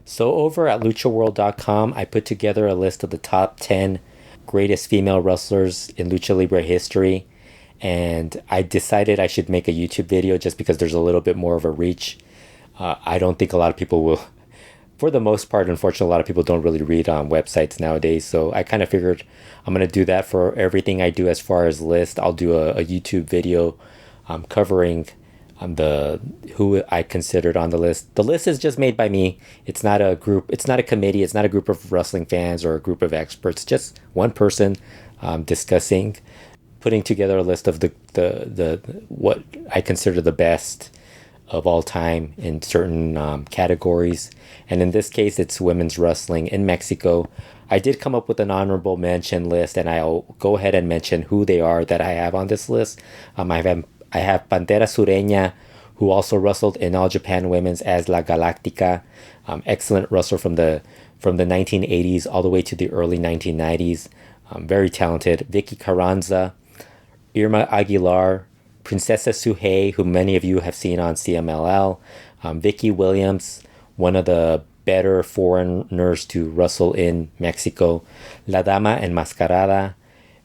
So over at luchaworld.com, I put together a list of the top 10 greatest female wrestlers in Lucha Libre history. And I decided I should make a YouTube video just because there's a little bit more of a reach. I don't think a lot of people will, for the most part, unfortunately, a lot of people don't really read on websites nowadays. So I kind of figured I'm going to do that for everything I do as far as list. I'll do a YouTube video covering the who I considered on the list. The list is just made by me. It's not a group. It's not a committee. It's not a group of wrestling fans or a group of experts. Just one person discussing, putting together a list of the what I consider the best of all time in certain categories. And in this case, it's women's wrestling in Mexico. I did come up with an honorable mention list, and I'll go ahead and mention who they are that I have on this list. I have Pantera Sureña, who also wrestled in All Japan Women's as La Galáctica. Excellent wrestler from the 1980s all the way to the early 1990s. Very talented. Vicky Carranza, Irma Aguilar, Princesa Suhei, who many of you have seen on CMLL, Vicky Williams, one of the better foreigners to wrestle in Mexico, La Dama Enmascarada,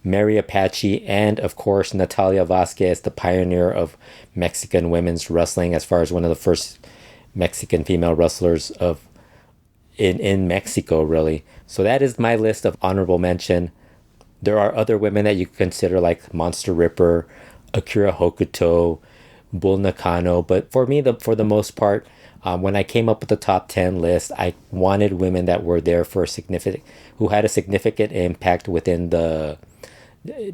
Mary Apache, and of course Natalia Vasquez, the pioneer of Mexican women's wrestling, as far as one of the first Mexican female wrestlers of in Mexico, really. So that is my list of honorable mention. There are other women that you consider like Monster Ripper, Akira Hokuto, Bull Nakano, but for me, for the most part, when I came up with the top 10 list, I wanted women that were there for who had a significant impact within the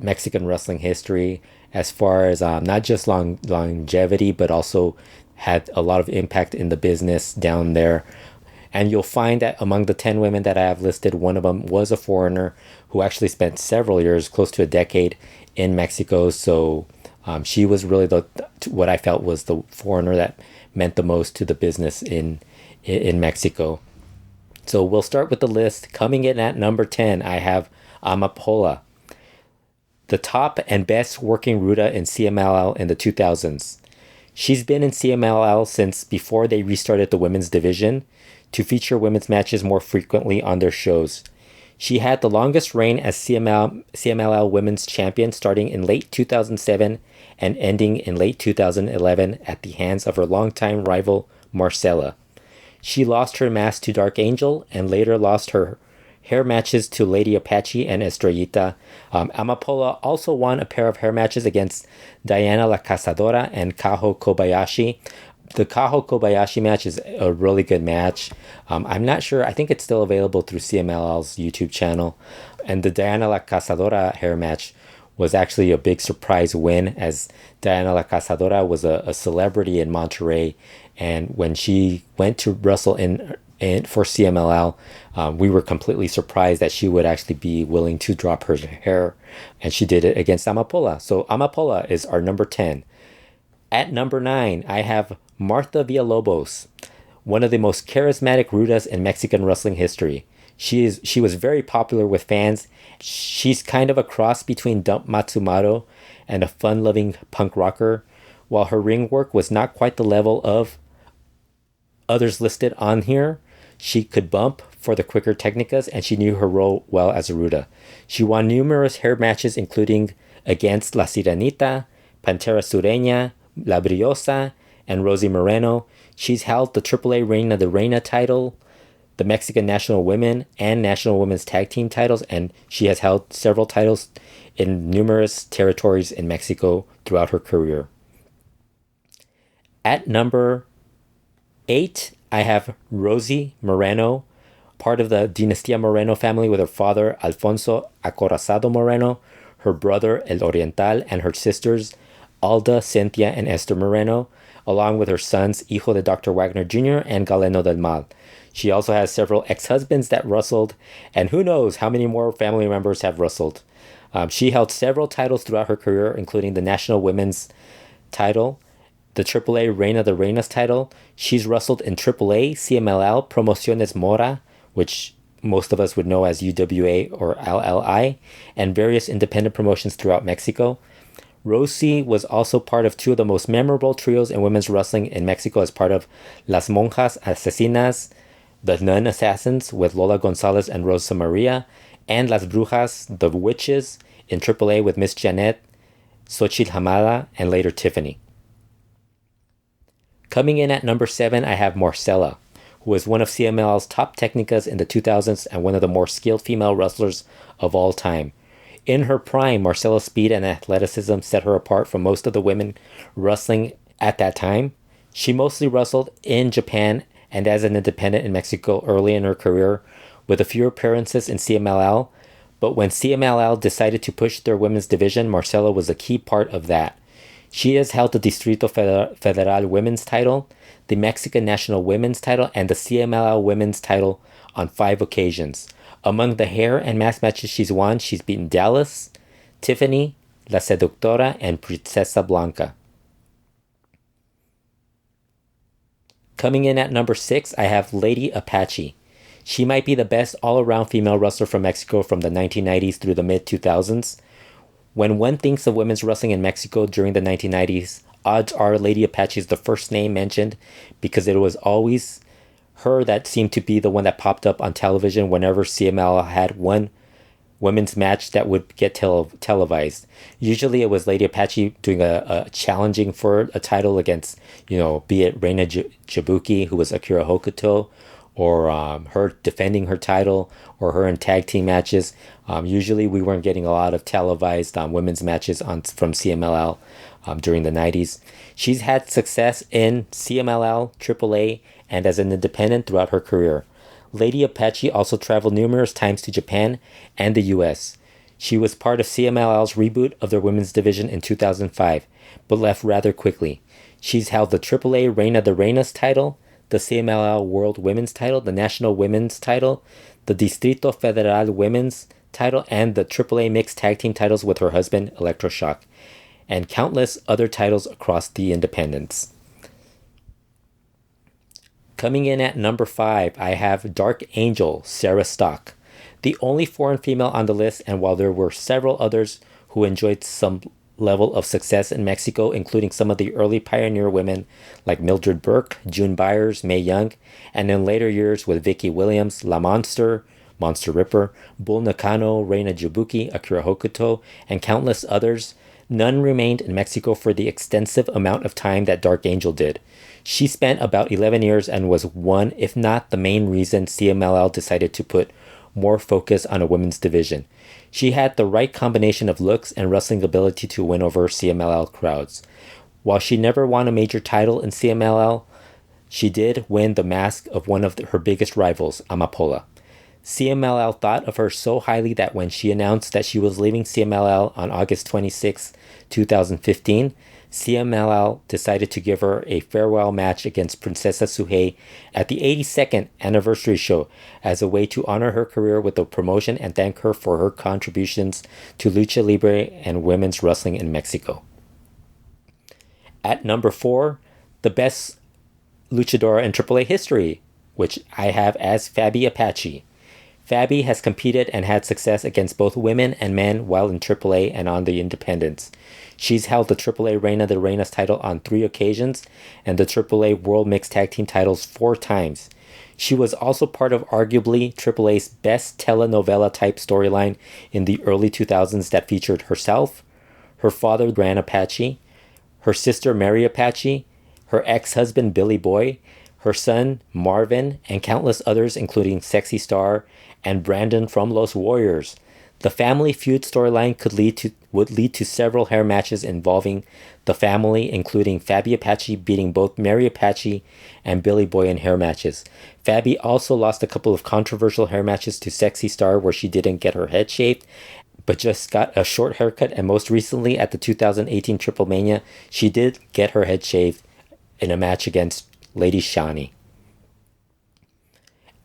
Mexican wrestling history, as far as not just longevity, but also had a lot of impact in the business down there. And you'll find that among the 10 women that I have listed, one of them was a foreigner who actually spent several years, close to a decade, in Mexico. So she was really what I felt was the foreigner that meant the most to the business in Mexico. So we'll start with the list. Coming in at number 10, I have Amapola, the top and best working Ruda in CMLL in the 2000s. She's been in CMLL since before they restarted the women's division to feature women's matches more frequently on their shows. She had the longest reign as CMLL Women's Champion, starting in late 2007 and ending in late 2011 at the hands of her longtime rival, Marcelo. She lost her mask to Dark Angel and later lost her hair matches to Lady Apache and Estrellita. Amapola also won a pair of hair matches against Diana La Cazadora and Kaho Kobayashi. The Kaho Kobayashi match is a really good match. I'm not sure. I think it's still available through CMLL's YouTube channel. And the Diana La Cazadora hair match was actually a big surprise win, as Diana La Cazadora was a celebrity in Monterrey. And when she went to wrestle for CMLL, we were completely surprised that she would actually be willing to drop her hair. And she did it against Amapola. So Amapola is our number 10. At number 9, I have Martha Villalobos, one of the most charismatic rudas in Mexican wrestling history. She was very popular with fans. She's kind of a cross between Dump Matsumoto and a fun-loving punk rocker. While her ring work was not quite the level of others listed on here, she could bump for the quicker technicas, and she knew her role well as a ruda. She won numerous hair matches, including against La Sirenita, Pantera Sureña, La Briosa, and Rosie Moreno. She's held the AAA Reina de Reina title, the Mexican National Women and National Women's Tag Team titles, and she has held several titles in numerous territories in Mexico throughout her career. At number 8, I have Rosie Moreno, part of the Dinastía Moreno family with her father, Alfonso Acorazado Moreno, her brother, El Oriental, and her sisters, Alda, Cynthia, and Esther Moreno, along with her sons, Hijo de Dr. Wagner Jr. and Galeno del Mal. She also has several ex-husbands that wrestled, and who knows how many more family members have wrestled. She held several titles throughout her career, including the National Women's title, the AAA Reina de Reinas title. She's wrestled in AAA, CMLL, Promociones Mora, which most of us would know as UWA or LLI, and various independent promotions throughout Mexico. Rosie was also part of two of the most memorable trios in women's wrestling in Mexico as part of Las Monjas Asesinas, The Nun Assassins with Lola Gonzales and Rosa Maria, and Las Brujas, The Witches in AAA with Miss Janet, Xochitl Hamada, and later Tiffany. Coming in at number 7, I have Marcela, who was one of CMLL's top technicas in the 2000s and one of the more skilled female wrestlers of all time. In her prime, Marcela's speed and athleticism set her apart from most of the women wrestling at that time. She mostly wrestled in Japan and as an independent in Mexico early in her career, with a few appearances in CMLL. But when CMLL decided to push their women's division, Marcela was a key part of that. She has held the Distrito Federal Women's title, the Mexican National Women's title, and the CMLL Women's title on 5 occasions. Among the hair and mask matches she's won, she's beaten Dallas, Tiffany, La Seductora, and Princesa Blanca. Coming in at number 6, I have Lady Apache. She might be the best all-around female wrestler from Mexico from the 1990s through the mid-2000s. When one thinks of women's wrestling in Mexico during the 1990s, odds are Lady Apache is the first name mentioned because it was always her that seemed to be the one that popped up on television whenever CML had one women's match that would get televised. Usually it was Lady Apache doing a challenging for a title against, be it Reina Jabuki, who was Akira Hokuto, or her defending her title, or her in tag team matches. Usually we weren't getting a lot of televised women's matches from CMLL during the 90s. She's had success in CMLL, AAA, and as an independent throughout her career. Lady Apache also traveled numerous times to Japan and the US. She was part of CMLL's reboot of their women's division in 2005, but left rather quickly. She's held the AAA Reina de Reinas title, the CMLL World Women's title, the National Women's title, the Distrito Federal Women's title, and the AAA Mixed Tag Team titles with her husband, Electroshock, and countless other titles across the independents. Coming in at number 5, I have Dark Angel, Sarah Stock, the only foreign female on the list, and while there were several others who enjoyed some level of success in Mexico, including some of the early pioneer women like Mildred Burke, June Byers, Mae Young, and in later years with Vicky Williams, La Monster, Monster Ripper, Bull Nakano, Reina Jabuki, Akira Hokuto, and countless others, none remained in Mexico for the extensive amount of time that Dark Angel did. She spent about 11 years and was one, if not the main reason CMLL decided to put more focus on a women's division. She had the right combination of looks and wrestling ability to win over CMLL crowds. While she never won a major title in CMLL, she did win the mask of one of her biggest rivals, Amapola. CMLL thought of her so highly that when she announced that she was leaving CMLL on August 26, 2015, CMLL decided to give her a farewell match against Princesa Suhei at the 82nd anniversary show as a way to honor her career with the promotion and thank her for her contributions to Lucha Libre and women's wrestling in Mexico. At number 4, the best luchadora in AAA history, which I have as Fabi Apache. Fabi has competed and had success against both women and men while in AAA and on the independents. She's held the AAA Reina de Reinas title on 3 occasions and the AAA World Mixed Tag Team titles 4 times. She was also part of arguably AAA's best telenovela-type storyline in the early 2000s that featured herself, her father Gran Apache, her sister Mary Apache, her ex-husband Billy Boy, her son Marvin, and countless others including Sexy Star and Brandon from Los Warriors. The family feud storyline would lead to several hair matches involving the family, including Fabi Apache beating both Mary Apache and Billy Boy in hair matches. Fabi also lost a couple of controversial hair matches to Sexy Star where she didn't get her head shaved, but just got a short haircut, and most recently at the 2018 Triple Mania, she did get her head shaved in a match against Lady Shani.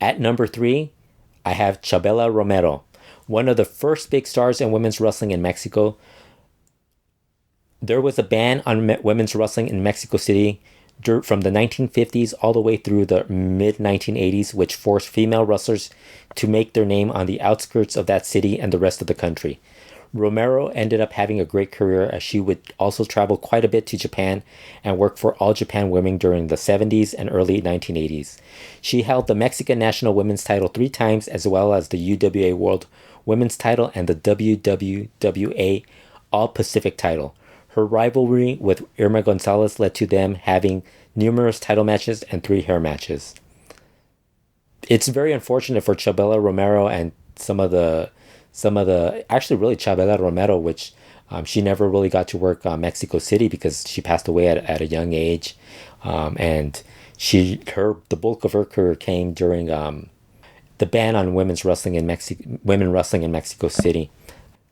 At number 3, I have Chabella Romero, one of the first big stars in women's wrestling in Mexico. There was a ban on women's wrestling in Mexico City from the 1950s all the way through the mid-1980s, which forced female wrestlers to make their name on the outskirts of that city and the rest of the country. Romero ended up having a great career as she would also travel quite a bit to Japan and work for All Japan Women during the 70s and early 1980s. She held the Mexican national women's title 3 times, as well as the UWA World Women's title and the WWWA All Pacific title. Her rivalry with Irma Gonzalez led to them having numerous title matches and 3 hair matches. It's very unfortunate for Chabella Romero and some of the actually really Chabella Romero, which she never really got to work Mexico City because she passed away at a young age, and the bulk of her career came during the ban on women wrestling in Mexico City.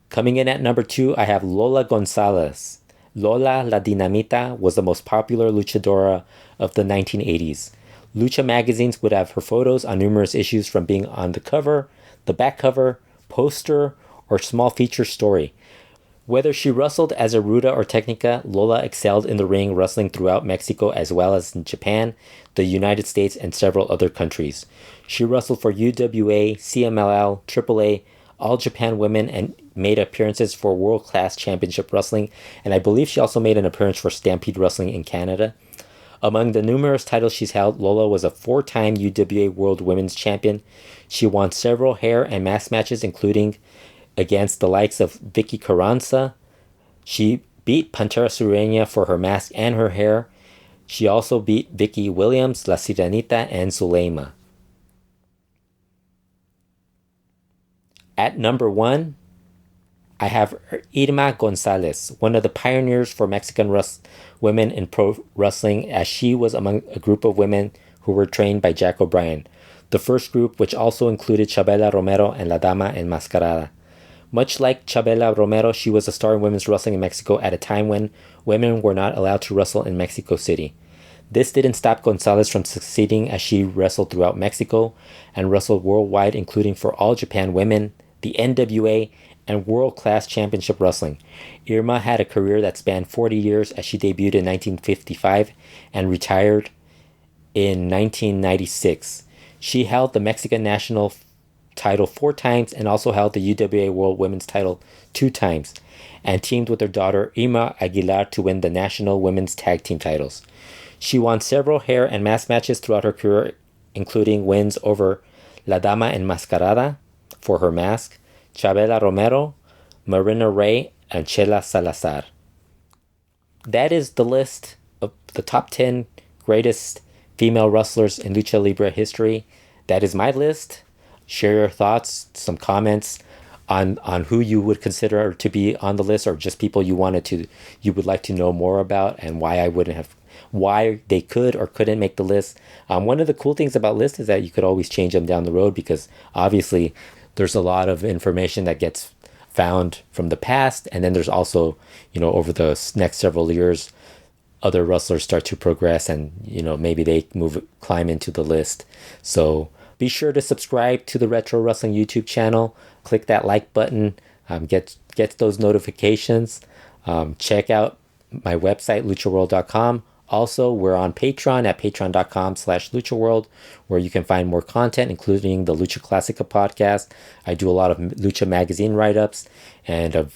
Coming in at number 2, I have Lola Gonzales. Lola La Dinamita was the most popular luchadora of the 1980s. Lucha magazines would have her photos on numerous issues, from being on the cover, the back cover, poster, or small feature story. Whether she wrestled as a Ruda or Technica, Lola excelled in the ring, wrestling throughout Mexico as well as in Japan, the United States, and several other countries. She wrestled for UWA, CMLL, AAA, All Japan Women, and made appearances for World Class Championship Wrestling, and I believe she also made an appearance for Stampede Wrestling in Canada. Among the numerous titles she's held, Lola was a 4-time UWA World Women's Champion. She won several hair and mask matches, including against the likes of Vicky Carranza. She beat Pantera Sureña for her mask and her hair. She also beat Vicky Williams, La Sirenita, and Zuleima. At number 1, I have Irma Gonzalez, one of the pioneers for Mexican women in pro wrestling, as she was among a group of women who were trained by Jack O'Brien, the first group, which also included Chabella Romero and La Dama Enmascarada. Much like Chabella Romero, she was a star in women's wrestling in Mexico at a time when women were not allowed to wrestle in Mexico City. This didn't stop Gonzalez from succeeding, as she wrestled throughout Mexico and wrestled worldwide, including for All Japan Women, the NWA, and World Class Championship Wrestling. Irma had a career that spanned 40 years, as she debuted in 1955 and retired in 1996. She held the Mexican national title 4 times and also held the UWA World Women's title 2 times, and teamed with her daughter Irma Aguilar to win the national women's tag team titles. She won several hair and mask matches throughout her career, including wins over La Dama Enmascarada for her mask, Chabella Romero, Marina Rey, and Chela Salazar. That is the list of the top 10 greatest female wrestlers in Lucha Libre history. That is my list. Share your thoughts, some comments on who you would consider to be on the list, or just people you would like to know more about, and why they could or couldn't make the list. One of the cool things about lists is that you could always change them down the road, because obviously there's a lot of information that gets found from the past, and then there's also, over the next several years, other wrestlers start to progress, and maybe they climb into the list. So be sure to subscribe to the Retro Wrestling YouTube channel. Click that like button. Get those notifications. Check out my website, luchaworld.com. Also, we're on Patreon at patreon.com/luchaworld, where you can find more content, including the Lucha Classica podcast. I do a lot of Lucha magazine write-ups, and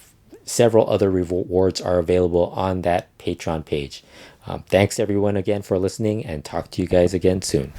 several other rewards are available on that Patreon page. Thanks everyone again for listening, and talk to you guys again soon.